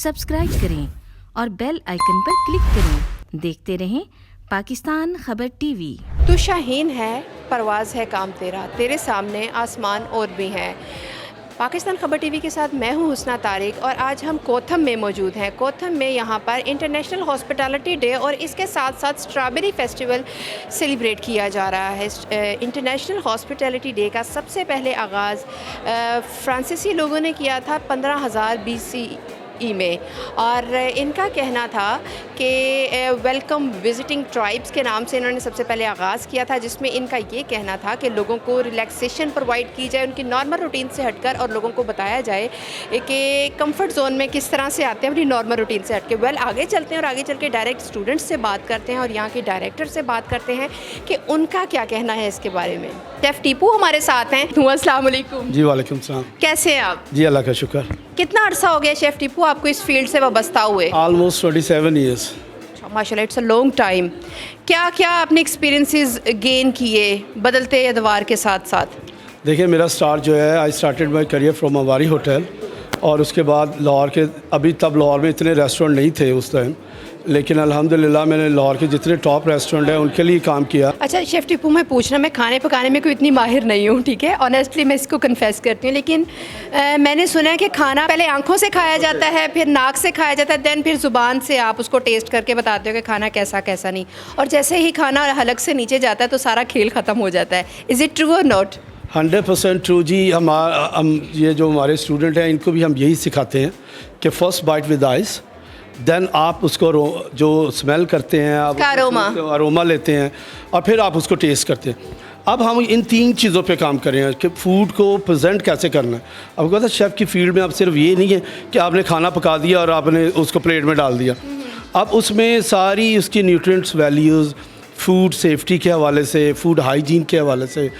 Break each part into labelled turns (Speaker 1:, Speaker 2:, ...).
Speaker 1: Subscribe करें और bell icon पर क्लिक करें। देखते रहें पाकिस्तान खबर टीवी।
Speaker 2: तू शाहीन है, परवाज़ है काम तेरा, तेरे सामने आसमान और भी हैं। पाकिस्तान खबर टीवी के साथ मैं हूं हुस्ना तारिक और आज हम कोथम में मौजूद हैं। कोथम में यहाँ पर इंटरनेशनल हॉस्पिटैलिटी डे और इसके साथ साथ स्ट्रॉबेरी फेस्टिवल सेलिब्रेट किया जा रहा है। इंटरनेशनल हॉस्पिटैलिटी डे का सबसे पहले आगाज़ फ्रांसीसी लोगों ने किया था 15,000 BCE में, और इनका कहना था कि वेलकम विजिटिंग ट्राइब्स के नाम से इन्होंने सबसे पहले आगाज़ किया था, जिसमें इनका ये कहना था कि लोगों को रिलैक्सेशन प्रोवाइड की जाए उनकी नॉर्मल रूटीन से हटकर, और लोगों को बताया जाए कि कंफर्ट जोन में किस तरह से आते हैं अपनी नॉर्मल रूटीन से हटके। आगे चलते हैं और आगे चल के डायरेक्ट स्टूडेंट्स से बात करते हैं और यहाँ के डायरेक्टर से बात करते हैं कि उनका क्या कहना है इसके बारे में। शेफ टीपू हमारे साथ हैं। अस्सलाम वालेकुम।
Speaker 3: जी वालेकुम सलाम।
Speaker 2: कैसे हैं आप?
Speaker 3: जी अल्लाह का शुक्र।
Speaker 2: कितना अरसा हो गया शेफ टीपू आपको इस फील्ड से वाबस्ता हुए?
Speaker 3: Almost 27 years.
Speaker 2: माशाल्लाह, इट्स अ लॉन्ग टाइम। क्या क्या आपने एक्सपीरियंसेस गेन किए बदलते अदवार के साथ साथ?
Speaker 3: देखिए, मेरा स्टार्ट जो है, I started my career from Avari hotel, और उसके बाद लाहौर के, अभी तब लाहौर में इतने रेस्टोरेंट नहीं थे उस टाइम, लेकिन अल्हम्दुलिल्लाह मैंने लाहौर के जितने टॉप रेस्टोरेंट हैं उनके लिए काम किया।
Speaker 2: अच्छा शेफ़ टीपू, मैं पूछना, मैं खाने पकाने में कोई इतनी माहिर नहीं हूँ, ठीक है, ऑनेस्टली मैं इसको कन्फेस करती हूँ, लेकिन मैंने सुना है कि खाना पहले आंखों से खाया जाता है, फिर नाक से खाया जाता है, दैन फिर ज़ुबान से आप उसको टेस्ट करके बताते हो कि खाना कैसा कैसा नहीं, और जैसे ही खाना हलक से नीचे जाता है तो सारा खेल ख़त्म हो जाता है। इज़ इट ट्रू और नॉट?
Speaker 3: 100% ट्रू जी। हम ये जो हमारे स्टूडेंट हैं इनको भी हम यही सिखाते हैं कि first bite with ice, then आप उसको जो स्मेल करते हैं, आप अरोमा लेते हैं, और फिर आप उसको टेस्ट करते हैं। अब हम इन 3 चीज़ों पे काम कर रहे हैं कि फ़ूड को प्रेजेंट कैसे करना है। अब कहता शेफ़ की फील्ड में अब सिर्फ ये नहीं है कि आपने खाना पका दिया और आपने उसको प्लेट में डाल दिया। अब उसमें सारी उसकी न्यूट्रिएंट्स वैल्यूज़, फूड सेफ्टी के हवाले से, फूड हाइजीन के हवाले से,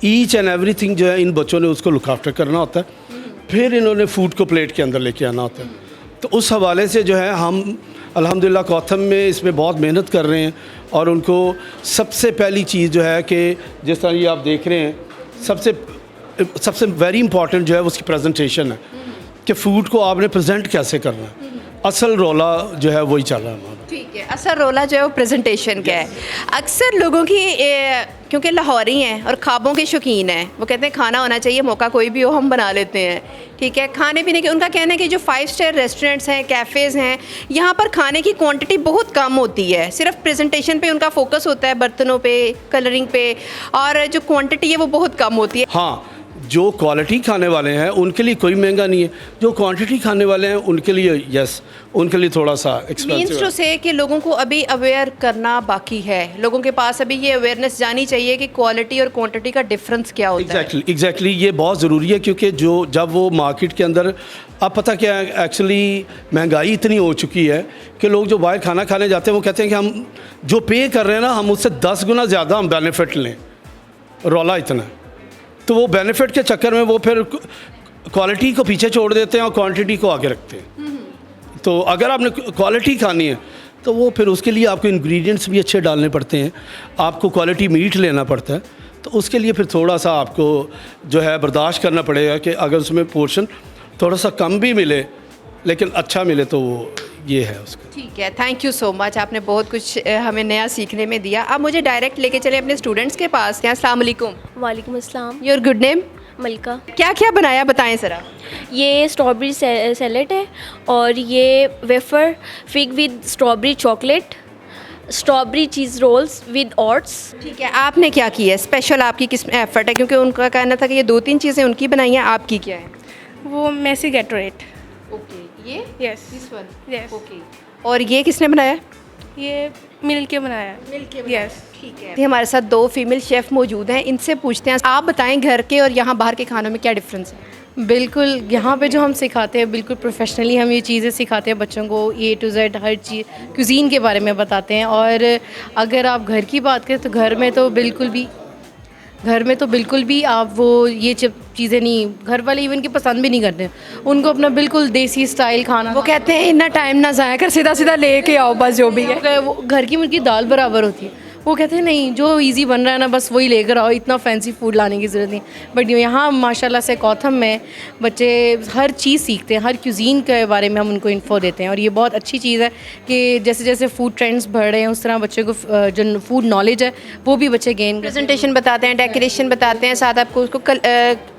Speaker 3: ईच एंड एवरीथिंग जो है इन बच्चों ने उसको लुक आफ्टर करना होता है। फिर इन्होंने फ़ूड को प्लेट के अंदर लेके आना होता है। तो उस हवाले से जो है हम अल्हम्दुलिल्लाह कोथम में इसमें बहुत मेहनत कर रहे हैं, और उनको सबसे पहली चीज़ जो है कि जिस तरह ये आप देख रहे हैं, सबसे वेरी इंपॉर्टेंट जो है उसकी प्रेजेंटेशन है कि फ़ूड को आपने प्रेजेंट कैसे करना है। असल रोला जो है वही चल रहा है हमारा।
Speaker 2: ठीक है, असल रोला जो है वो प्रेजेंटेशन का है। अक्सर लोगों की क्योंकि लाहौरी हैं और ख्वाबों के शौकीन हैं, वो कहते हैं खाना होना चाहिए, मौका कोई भी हो हम बना लेते हैं, ठीक है। खाने पीने के उनका कहना है कि जो 5 स्टार रेस्टोरेंट्स हैं, कैफ़ेज़ हैं, यहाँ पर खाने की क्वांटिटी बहुत कम होती है, सिर्फ प्रेजेंटेशन पे उनका फोकस होता है, बर्तनों पे, कलरिंग पे, और जो क्वांटिटी है वो बहुत कम होती है।
Speaker 3: हाँ, जो क्वालिटी खाने वाले हैं उनके लिए कोई महंगा नहीं है, जो क्वांटिटी खाने वाले हैं उनके लिए यस, उनके लिए थोड़ा सा एक्सपेंसिव है।
Speaker 2: से कि लोगों को अभी अवेयर करना बाकी है, लोगों के पास अभी ये अवेयरनेस जानी चाहिए कि क्वालिटी और क्वांटिटी का डिफरेंस क्या होता है।
Speaker 3: एग्जैक्टली ये बहुत ज़रूरी है, क्योंकि जब वो मार्केट के अंदर, अब पता क्या है, एक्चुअली महंगाई इतनी हो चुकी है कि लोग जो बाहर खाना खाने जाते हैं वो कहते हैं कि हम जो पे कर रहे हैं ना, हम उससे 10 गुना ज़्यादा हम बेनिफिट लें। रौला इतना है, तो वो बेनिफिट के चक्कर में वो फिर क्वालिटी को पीछे छोड़ देते हैं और क्वांटिटी को आगे रखते हैं। तो अगर आपने क्वालिटी खानी है तो वो फिर उसके लिए आपको इंग्रेडिएंट्स भी अच्छे डालने पड़ते हैं, आपको क्वालिटी मीट लेना पड़ता है, तो उसके लिए फिर थोड़ा सा आपको जो है बर्दाश्त करना पड़ेगा कि अगर उसमें पोर्शन थोड़ा सा कम भी मिले लेकिन अच्छा मिले, तो वो ये है उसका।
Speaker 2: ठीक है, थैंक यू सो मच, आपने बहुत कुछ हमें नया सीखने में दिया। अब मुझे डायरेक्ट लेके चले अपने स्टूडेंट्स के पास। अस्सलाम वालेकुम।
Speaker 4: वालेकुम अस्सलाम।
Speaker 2: Your good name?
Speaker 4: मलिका।
Speaker 2: क्या क्या बनाया बताएं ज़रा।
Speaker 4: ये स्ट्रॉबेरी सैलेड है, और ये wafer fig with strawberry chocolate, strawberry cheese rolls with oats.
Speaker 2: ठीक है, आपने क्या किया है स्पेशल, आपकी किस एफर्ट है? क्योंकि उनका कहना था कि ये 2-3 चीज़ें उनकी बनाई हैं, आपकी क्या है?
Speaker 5: वो मेसी गैटोरेट।
Speaker 2: ओके, ये
Speaker 5: yes
Speaker 2: this one.
Speaker 5: Yes.
Speaker 2: Okay, और ये किसने बनाया?
Speaker 5: ये मिल के बनाया। यस।
Speaker 2: ठीक है, हमारे साथ 2 फीमेल शेफ़ मौजूद हैं, इनसे पूछते हैं, आप बताएं घर के और यहाँ बाहर के खानों में क्या डिफरेंस है?
Speaker 6: बिल्कुल, यहाँ पे जो हम सिखाते हैं बिल्कुल प्रोफेशनली हम ये चीज़ें सिखाते हैं बच्चों को, A to Z her cheese cuisine के बारे में बताते हैं। और अगर आप घर की बात करें तो घर में तो बिल्कुल भी आप वो ये चीज़ें नहीं, घर वाले इवन की पसंद भी नहीं करते, उनको अपना बिल्कुल देसी स्टाइल खाना,
Speaker 2: वो कहते हैं इतना टाइम ना ज़ाया कर, सीधा सीधा लेके आओ बस जो भी है।
Speaker 6: वो घर की मुर्गी दाल बराबर होती है, वो कहते हैं नहीं जो इजी बन रहा है ना बस वही लेकर आओ, इतना फैंसी फूड लाने की ज़रूरत नहीं। बट यहाँ माशाल्लाह से कौथम में बच्चे हर चीज़ सीखते हैं, हर क्यूज़ीन के बारे में हम उनको इन्फो देते हैं और ये बहुत अच्छी चीज़ है कि जैसे जैसे फूड ट्रेंड्स बढ़ रहे हैं उस तरह बच्चे को जो फूड नॉलेज है वो भी बच्चे गेन।
Speaker 2: प्रेजेंटेशन बताते हैं, डेकोरेशन बताते हैं, साथ आपको उसको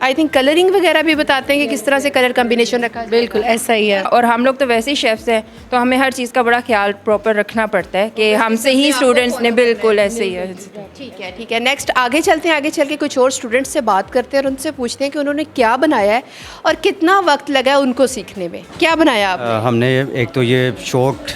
Speaker 2: आई थिंक कलरिंग वगैरह भी बताते हैं कि किस तरह से कलर कॉम्बिनेशन रखा है।
Speaker 6: बिल्कुल ऐसा ही है।
Speaker 7: और हम लोग तो वैसे ही शेफ्स हैं तो हमें हर चीज़ का बड़ा ख्याल प्रॉपर रखना पड़ता है कि हमसे ही स्टूडेंट्स ने, बिल्कुल ऐसे ही है।
Speaker 2: ठीक है। नेक्स्ट आगे चलते हैं, आगे चल के कुछ और स्टूडेंट्स से बात करते हैं और उनसे पूछते हैं कि उन्होंने क्या बनाया है और कितना वक्त लगा है उनको सीखने में। क्या बनाया आपने?
Speaker 8: हमने एक तो ये शॉर्ट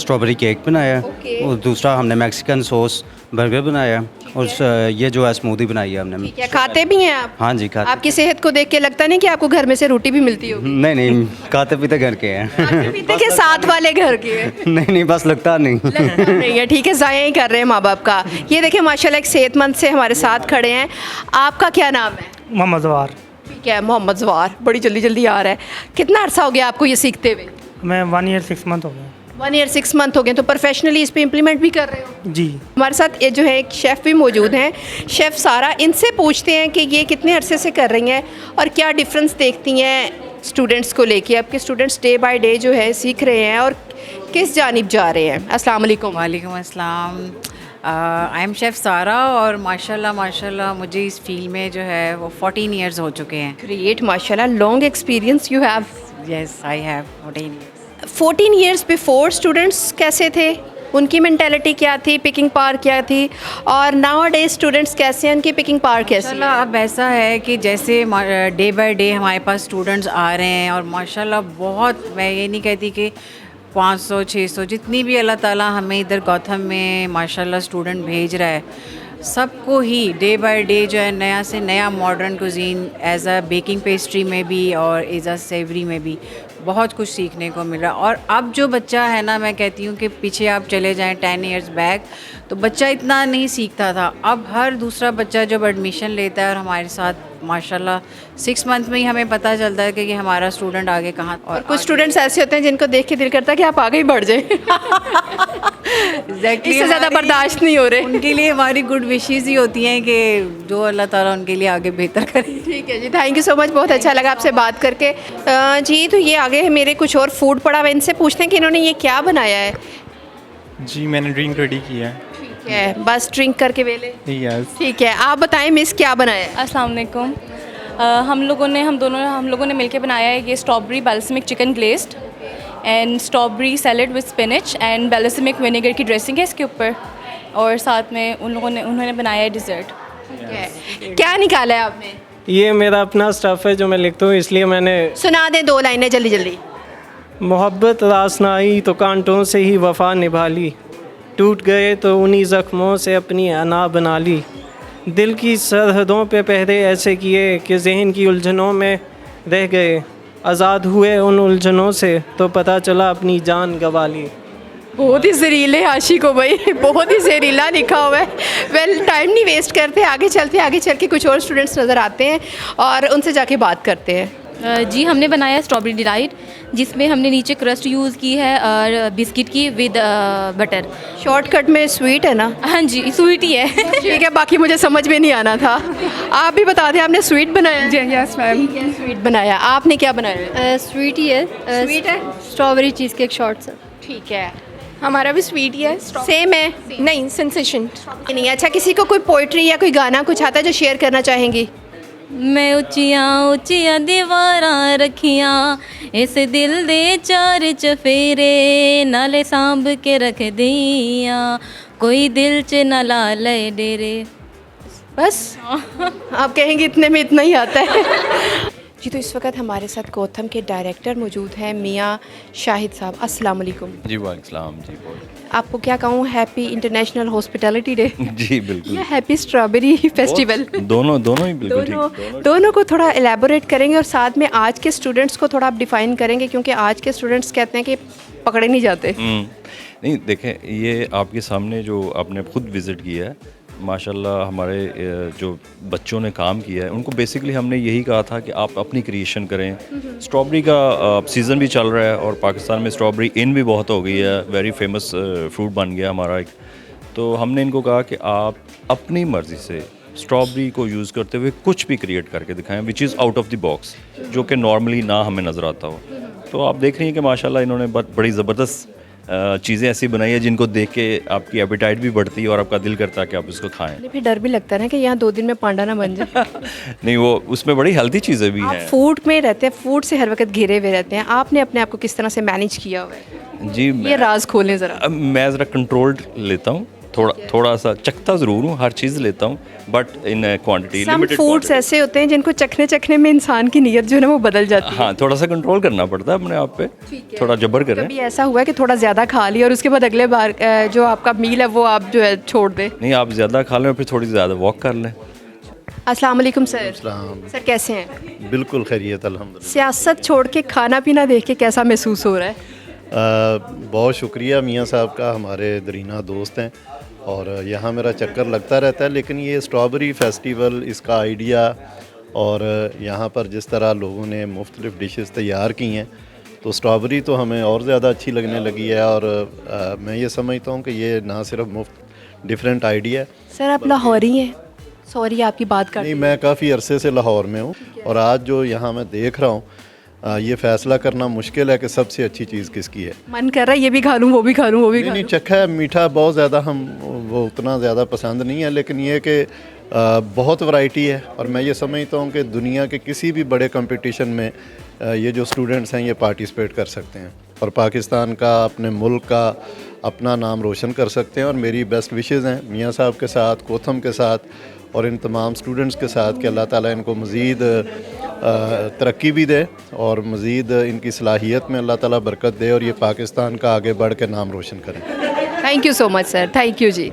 Speaker 8: स्ट्रॉबेरी केक बनाया और दूसरा हमने मैक्सिकन सॉस बर्गर बनाया और ये जो है स्मूदी बनाई है हमने।
Speaker 2: क्या खाते भी हैं आप?
Speaker 8: हाँ जी खाते।
Speaker 2: आपकी सेहत को देख के लगता नहीं कि आपको घर में से रोटी भी मिलती होगी?
Speaker 8: नहीं खाते पीते घर के हैं।
Speaker 2: पीते के साथ वाले घर के हैं?
Speaker 8: नहीं बस लगता नहीं।
Speaker 2: नहीं है, ठीक है, ज़ाया ही कर रहे हैं माँ बाप का। ये देखिए माशाल्लाह एक सेहतमंद से हमारे साथ खड़े हैं। आपका क्या नाम है?
Speaker 9: मोहम्मद जवार।
Speaker 2: ठीक है, मोहम्मद जवार, बड़ी जल्दी आ रहा है। कितना अर्सा हो गया आपको ये सीखते हुए?
Speaker 9: मैं 1 ईयर 6 मंथ हो गया।
Speaker 2: 1 ईयर 6 मंथ हो गए, तो प्रोफेशनली इस पे इम्प्लीमेंट भी कर रहे हो?
Speaker 9: जी।
Speaker 2: हमारे साथ ये जो है एक शेफ़ भी मौजूद हैं, शेफ़ सारा। इनसे पूछते हैं कि ये कितने अरसे से कर रही हैं और क्या डिफरेंस देखती हैं स्टूडेंट्स को लेके। आपके स्टूडेंट्स डे बाय डे जो है सीख रहे हैं और किस जानिब जा रहे हैं। अस्सलाम वालेकुम।
Speaker 10: वालेकुम अस्सलाम। आई एम शेफ़ सारा और माशाल्लाह मुझे इस फील्ड में जो है वो 14 इयर्स हो चुके हैं।
Speaker 2: ग्रेट, माशाल्लाह, long experience you have.
Speaker 10: Yes I have 14 years.
Speaker 2: 14 years before students कैसे थे, उनकी मेंटालिटी क्या थी, पिकिंग पावर क्या थी, और नाउ डे स्टूडेंट्स कैसे हैं, उनकी पिकिंग पावर कैसी है?
Speaker 10: माशाल्लाह अब ऐसा है कि जैसे डे बाय डे हमारे पास स्टूडेंट्स आ रहे हैं और माशाल्लाह बहुत, मैं ये नहीं कहती कि 500 600 जितनी भी अल्लाह ताला हमें इधर गौथम में माशाल्लाह स्टूडेंट भेज रहा है, सबको ही डे बाय डे जो है नया से नया modern cuisine as a baking pastry में भी और एज अ सेवरी में भी बहुत कुछ सीखने को मिल रहा है। और अब जो बच्चा है ना, मैं कहती हूँ कि पीछे आप चले जाएं 10 इयर्स बैक तो बच्चा इतना नहीं सीखता था। अब हर दूसरा बच्चा जब एडमिशन लेता है और हमारे साथ माशाल्लाह 6 मंथ में ही हमें पता चलता है कि हमारा स्टूडेंट आगे कहाँ।
Speaker 2: और कुछ स्टूडेंट्स ऐसे होते हैं जिनको देख के दिल करता है कि आप आगे ही बढ़ जाएं।
Speaker 10: Exactly,
Speaker 2: इससे ज़्यादा बर्दाश्त नहीं हो रहे।
Speaker 10: उनके लिए हमारी गुड विशेज़ ही होती हैं कि जो अल्लाह ताला उनके लिए आगे बेहतर करे।
Speaker 2: ठीक है जी, थैंक यू सो मच, बहुत अच्छा लगा आपसे बात करके। जी तो ये आगे है मेरे कुछ और फूड पड़ा हुआ, इनसे पूछते हैं कि इन्होंने ये क्या बनाया है।
Speaker 9: जी मैंने ड्रिंक रेडी किया है।
Speaker 2: ठीक है, बस ड्रिंक करके वेले।
Speaker 9: यस।
Speaker 2: ठीक है, आप बताएं मिस क्या बनाया है?
Speaker 5: अस्सलाम वालेकुम। हम लोगों ने मिलके बनाया है ये strawberry balsamic chicken glazed and strawberry salad with spinach and balsamic vinegar की ड्रेसिंग है इसके ऊपर, और साथ में उन्होंने बनाया है डिज़र्ट।
Speaker 2: ठीक है, क्या निकाला है आपने?
Speaker 9: ये मेरा अपना स्टफ़ है जो मैं लिखता हूँ, इसलिए मैंने।
Speaker 2: सुना दें 2 लाइनें जल्दी जल्दी।
Speaker 9: मोहब्बत रास ना आई तो कांटों से ही वफ़ा निभा ली, टूट गए तो उन्हीं ज़ख्मों से अपनी अना बना ली, दिल की सरहदों पे पहरे ऐसे किए कि जहन की उलझनों में रह गए, आज़ाद हुए उन उलझनों से तो पता चला अपनी जान गंवा ली।
Speaker 2: बहुत ही जहरीले आशिक हो भाई, बहुत ही जहरीला लिखा हुआ है। वेल टाइम नहीं वेस्ट करते, आगे चल के कुछ और स्टूडेंट्स नज़र आते हैं और उनसे जाके बात करते हैं।
Speaker 11: जी हमने बनाया स्ट्रॉबेरी डिलाइट, जिसमें हमने नीचे क्रस्ट यूज़ की है और बिस्किट की विद बटर।
Speaker 2: शॉर्टकट में स्वीट है ना?
Speaker 11: हाँ जी स्वीट ही है।
Speaker 2: ठीक है, बाकी मुझे समझ में नहीं आना था। आप भी बता दें, आपने स्वीट बनाया?
Speaker 5: Yes ma'am.
Speaker 2: स्वीट बनाया। आपने क्या बनाया?
Speaker 11: स्वीट ही है।
Speaker 2: स्वीट है,
Speaker 11: स्ट्रॉबेरी चीज़ केक शॉर्ट सा।
Speaker 2: ठीक है,
Speaker 5: हमारा भी स्वीट ही है।
Speaker 2: सेम है?
Speaker 5: नहीं, सेंसेशन
Speaker 2: नहीं। अच्छा, किसी को कोई पोइट्री या कोई गाना कुछ आता है जो शेयर करना चाहेंगी?
Speaker 11: मैं उच्चियां दीवारां रखियां, इस दिल दे 4 चफेरे, नाले सांभ के रख दिया, कोई दिल च न ला ले डेरे।
Speaker 2: बस आप कहेंगे इतने में इतना ही आता है। जी तो इस वक्त हमारे साथ गौथम के डायरेक्टर मौजूद हैं, मियाँ शाहिद साहब। अस्सलाम वालेकुम।
Speaker 12: जी वालेकुम जी।
Speaker 2: आपको क्या कहूँ, हैप्पी इंटरनेशनल हॉस्पिटैलिटी डे।
Speaker 12: जी बिल्कुल।
Speaker 2: या हैप्पी स्ट्रॉबेरी फेस्टिवल।
Speaker 12: दोनों ही बिल्कुल ठीक।
Speaker 2: दोनों को थोड़ा एलैबोरेट करेंगे और साथ में आज के स्टूडेंट्स को थोड़ा आप डिफ़ाइन करेंगे, क्योंकि आज के स्टूडेंट्स कहते हैं कि पकड़े नहीं जाते।
Speaker 12: नहीं देखें, ये आपके सामने जो आपने खुद विज़िट किया है, माशाल्लाह हमारे जो बच्चों ने काम किया है उनको बेसिकली हमने यही कहा था कि आप अपनी क्रिएशन करें। स्ट्रॉबेरी का सीज़न भी चल रहा है और पाकिस्तान में स्ट्रॉबेरी इन भी बहुत हो गई है, वेरी फेमस फ्रूट बन गया हमारा एक। तो हमने इनको कहा कि आप अपनी मर्ज़ी से स्ट्रॉबेरी को यूज़ करते हुए कुछ भी क्रिएट करके दिखाएं which is out of the box, जो कि नॉर्मली ना हमें नज़र आता हो। तो आप देख रही हैं कि माशाल्लाह इन्होंने बड़ी ज़बरदस्त चीज़ें ऐसी बनाई है जिनको देख के आपकी एपेटाइट भी बढ़ती है और आपका दिल करता है कि आप इसको खाएं।
Speaker 2: फिर डर भी लगता है ना कि यहाँ 2 दिन में पांडा ना बन जाए।
Speaker 12: नहीं, वो उसमें बड़ी हेल्दी चीज़ें भी हैं।
Speaker 2: फूड में रहते हैं, फूड से हर वक्त घिरे हुए रहते हैं, आपने अपने आप को किस तरह से मैनेज किया हुआ है?
Speaker 12: जी,
Speaker 2: ये राज खोलें ज़रा।
Speaker 12: मैं ज़रा कंट्रोल्ड लेता हूँ, थोड़ा सा चखता ज़रूर हूँ, हर चीज़ लेता हूँ but in quantity,
Speaker 2: some
Speaker 12: limited
Speaker 2: foods ऐसे होते हैं जिनको चखने में इंसान की नीयत जो है ना वो बदल जाती है।
Speaker 12: हाँ, थोड़ा सा कंट्रोल करना पड़ता है अपने आप पे, थोड़ा जबर करें।
Speaker 2: कभी ऐसा हुआ है कि थोड़ा ज़्यादा खा लिया और उसके बाद अगले बार जो आपका मील है वो आप जो है छोड़ दें?
Speaker 12: नहीं, आप ज़्यादा खा लें और फिर थोड़ी ज़्यादा वॉक कर लें।
Speaker 2: अस्सलाम वालेकुम सर। सर कैसे हैं?
Speaker 13: बिल्कुल खैरियत अल्हम्दुलिल्लाह।
Speaker 2: सियासत छोड़ के खाना पीना देख के कैसा महसूस हो रहा है?
Speaker 13: बहुत शुक्रिया मियाँ साहब का, हमारे दरीना दोस्त हैं और यहाँ मेरा चक्कर लगता रहता है। लेकिन ये स्ट्रॉबेरी फेस्टिवल, इसका आइडिया और यहाँ पर जिस तरह लोगों ने मुख्तलिफ़ डिशेस तैयार की हैं, तो स्ट्रॉबेरी तो हमें और ज़्यादा अच्छी लगने लगी है। और मैं ये समझता हूँ कि ये ना सिर्फ मुफ्त डिफरेंट आइडिया है।
Speaker 2: सर आप लाहौरी हैं? सॉरी आपकी बात कर
Speaker 13: नहीं, मैं काफ़ी अरसे से लाहौर में हूँ और आज जो यहाँ मैं देख रहा हूँ, ये फ़ैसला करना मुश्किल है कि सबसे अच्छी चीज़ किसकी है।
Speaker 2: मन कर रहा है ये भी खा लूँ, वो भी खा लूँ, वो भी खा लूँ।
Speaker 13: नहीं, चखा है, मीठा बहुत ज़्यादा हम वो उतना ज़्यादा पसंद नहीं है, लेकिन ये कि बहुत वैरायटी है और मैं ये समझता हूँ कि दुनिया के किसी भी बड़े कंपटीशन में ये जो स्टूडेंट्स हैं ये पार्टिसिपेट कर सकते हैं और पाकिस्तान का, अपने मुल्क का अपना नाम रोशन कर सकते हैं। और मेरी बेस्ट विशेज़ हैं मियाँ साहब के साथ, कोथम के साथ और इन तमाम स्टूडेंट्स के साथ कि अल्लाह ताला इनको मज़ीद तरक्की भी दे और मज़ीद इनकी सलाहियत में अल्लाह ताला बरकत दे और ये पाकिस्तान का आगे बढ़ के नाम रोशन करें।
Speaker 2: Thank you so much sir, thank you ji.